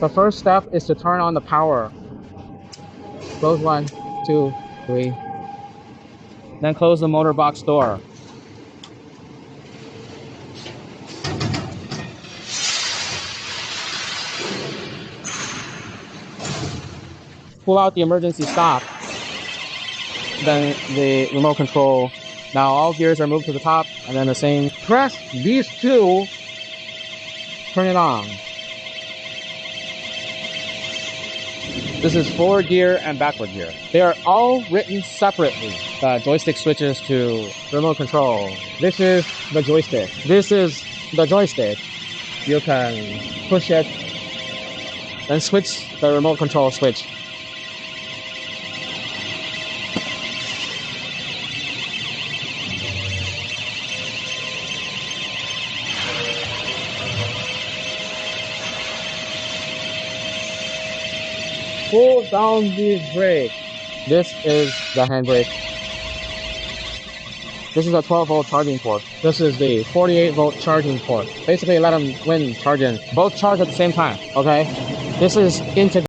The first step is to turn on the power. Close 1, 2, 3. Then close the motor box door. Pull out the emergency stop. Then the remote control. Now all gears are moved to the top, and then the same. Press these two. Turn it on. This is forward gear and backward gear. They are all written separately. The joystick switches to remote control. This is the joystick. This is the joystick. You can push it and switch the remote control switch. Pull down the brake. This is the handbrake. This is a 12-volt charging port. This is the 48-volt charging port. Basically, let them win charging. Both charge at the same time, okay? This is integrated.